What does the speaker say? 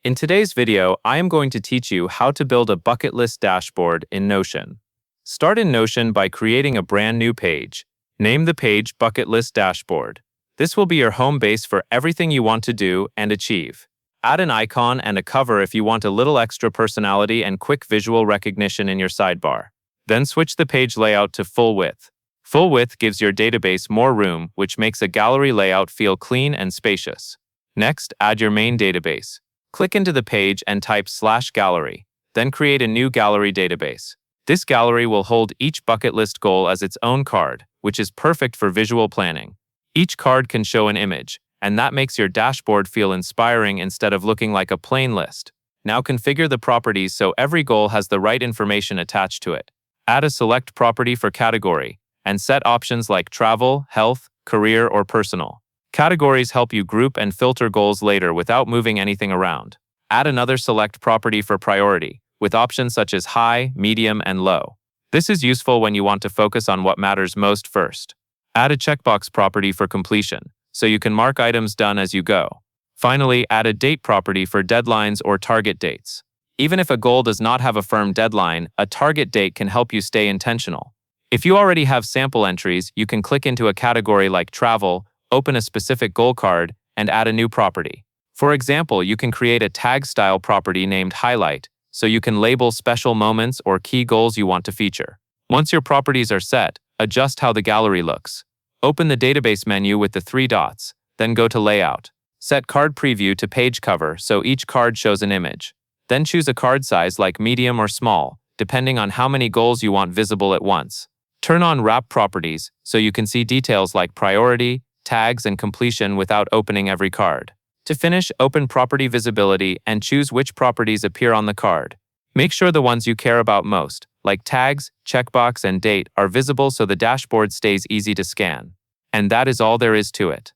In today's video, I am going to teach you how to build a bucket list dashboard in Notion. Start in Notion by creating a brand new page. Name the page Bucket List Dashboard. This will be your home base for everything you want to do and achieve. Add an icon and a cover if you want a little extra personality and quick visual recognition in your sidebar. Then switch the page layout to full width. Full width gives your database more room, which makes a gallery layout feel clean and spacious. Next, add your main database. Click into the page and type /gallery. Then create a new gallery database. This gallery will hold each bucket list goal as its own card, which is perfect for visual planning. Each card can show an image, and that makes your dashboard feel inspiring instead of looking like a plain list. Now configure the properties so every goal has the right information attached to it. Add a select property for category, and set options like travel, health, career, or personal. Categories help you group and filter goals later without moving anything around. Add another select property for priority, with options such as high, medium, and low. This is useful when you want to focus on what matters most first. Add a checkbox property for completion, so you can mark items done as you go. Finally, add a date property for deadlines or target dates. Even if a goal does not have a firm deadline, a target date can help you stay intentional. If you already have sample entries, you can click into a category like travel, open a specific goal card, and add a new property. For example, you can create a tag-style property named Highlight, so you can label special moments or key goals you want to feature. Once your properties are set, adjust how the gallery looks. Open the database menu with the 3 dots, then go to Layout. Set Card Preview to Page Cover so each card shows an image. Then choose a card size like medium or small, depending on how many goals you want visible at once. Turn on Wrap Properties so you can see details like priority, tags, and completion without opening every card. To finish, open Property Visibility and choose which properties appear on the card. Make sure the ones you care about most, like tags, checkbox, and date, are visible so the dashboard stays easy to scan. And that is all there is to it.